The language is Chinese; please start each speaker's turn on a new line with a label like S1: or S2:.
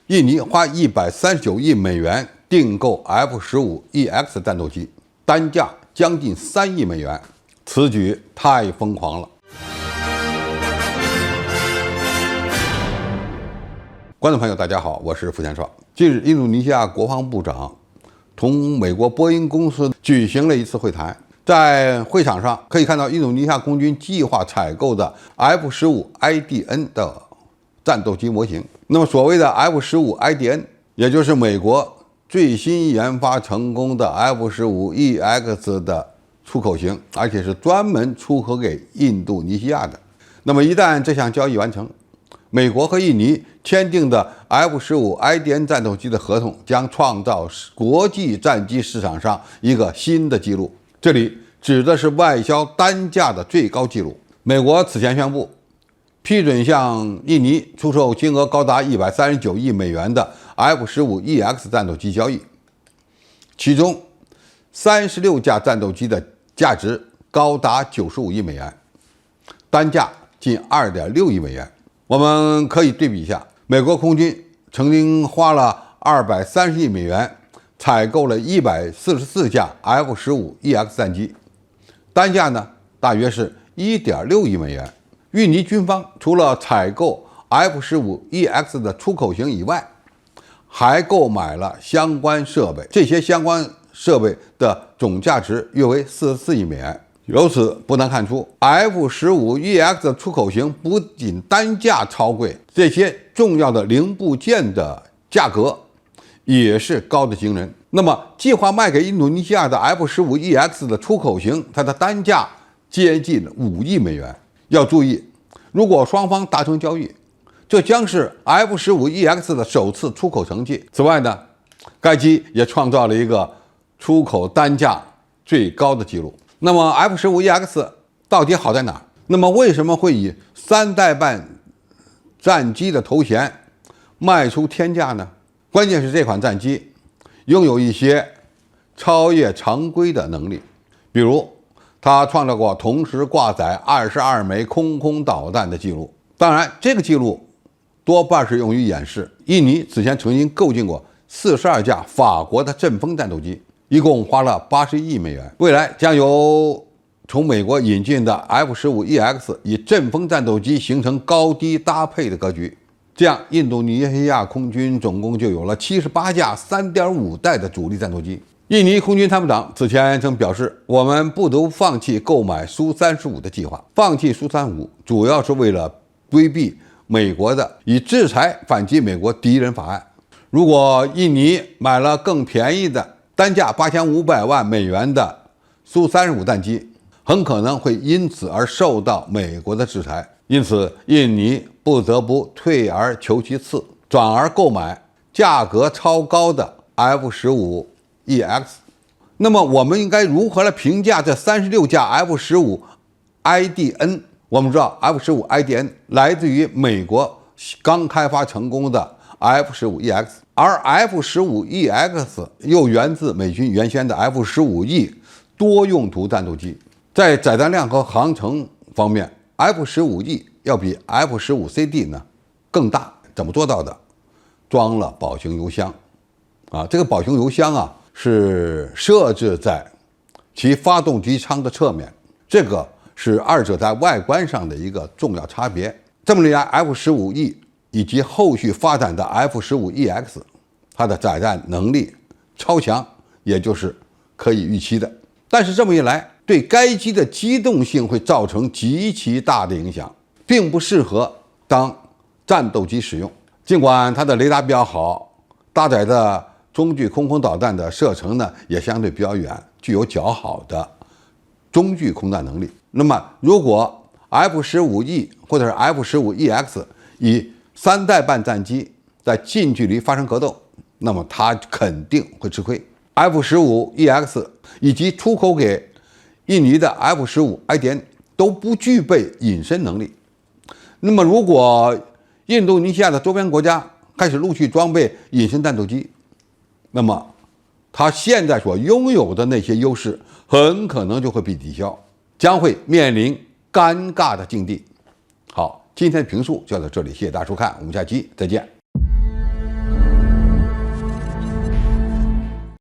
S1: 印尼花139亿美元订购 F-15EX 战斗机，单价将近3亿美元，此举太疯狂了。观众朋友，大家好，我是付天少。近日，印度尼西亚国防部长同美国波音公司举行了一次会谈，在会场上可以看到印度尼西亚空军计划采购的 F-15IDN 的战斗机模型。那么所谓的 F-15IDN， 也就是美国最新研发成功的 F-15EX 的出口型，而且是专门出口给印度尼西亚的。那么一旦这项交易完成，美国和印尼签订的 F-15IDN 战斗机的合同将创造国际战机市场上一个新的纪录。这里指的是外销单价的最高纪录。美国此前宣布批准向印尼出售金额高达139亿美元的 F-15EX 战斗机交易，其中36架战斗机的价值高达95亿美元，单价近2.6亿美元。我们可以对比一下，美国空军曾经花了230亿美元采购了144架 F-15EX 战机，单价呢大约是1.6亿美元。印尼军方除了采购 F-15EX 的出口型以外，还购买了相关设备，这些相关设备的总价值约为44亿美元。由此不难看出 ，F-15EX 的出口型不仅单价超贵，这些重要的零部件的价格也是高得惊人。那么，计划卖给印度尼西亚的 F-15EX 的出口型，它的单价接近5亿美元。要注意，如果双方达成交易，这将是 F-15EX 的首次出口成绩。此外呢，该机也创造了一个出口单价最高的记录。那么 F-15EX 到底好在哪儿？那么为什么会以3代半战机的头衔卖出天价呢？关键是这款战机拥有一些超越常规的能力，比如它创造过同时挂载22枚空导弹的记录。当然，这个记录多半是用于演示。印尼此前曾经购进过42架法国的阵风战斗机，一共花了80亿美元。未来将由从美国引进的 F-15EX 以阵风战斗机形成高低搭配的格局，这样印度尼西亚空军总共就有了78架 3.5 代的主力战斗机。印尼空军参谋长此前曾表示，我们不得不放弃购买苏35的计划。放弃苏35主要是为了规避美国的以制裁反击美国敌人法案。如果印尼买了更便宜的单价8500万美元的苏35战机，很可能会因此而受到美国的制裁。因此，印尼不得不退而求其次，转而购买价格超高的 F-15EX。那么我们应该如何来评价这36架 F-15IDN？ 我们知道 F-15IDN 来自于美国刚开发成功的 F-15EX， 而 F-15EX 又源自美军原先的 F-15E 多用途战斗机。在载弹量和航程方面， F-15E 要比 F-15CD 呢更大。怎么做到的？装了保型油箱这个保型油箱是设置在其发动机舱的侧面，这个是二者在外观上的一个重要差别。这么一来 F-15E 以及后续发展的 F-15EX， 它的载弹能力超强，也就是可以预期的。但是这么一来，对该机的机动性会造成极其大的影响，并不适合当战斗机使用。尽管它的雷达比较好，搭载的中距空导弹的射程呢也相对比较远，具有较好的中距空弹能力。那么如果 F-15E 或者是 F-15EX 以3代半战机在近距离发生格斗，那么它肯定会吃亏。F-15EX 以及出口给印尼的 F-15IDN 都不具备隐身能力。那么如果印度尼西亚的周边国家开始陆续装备隐身战斗机，那么它现在所拥有的那些优势很可能就会被抵消，将会面临尴尬的境地。好，今天的评述就到这里，谢谢大家收看，我们下期再见。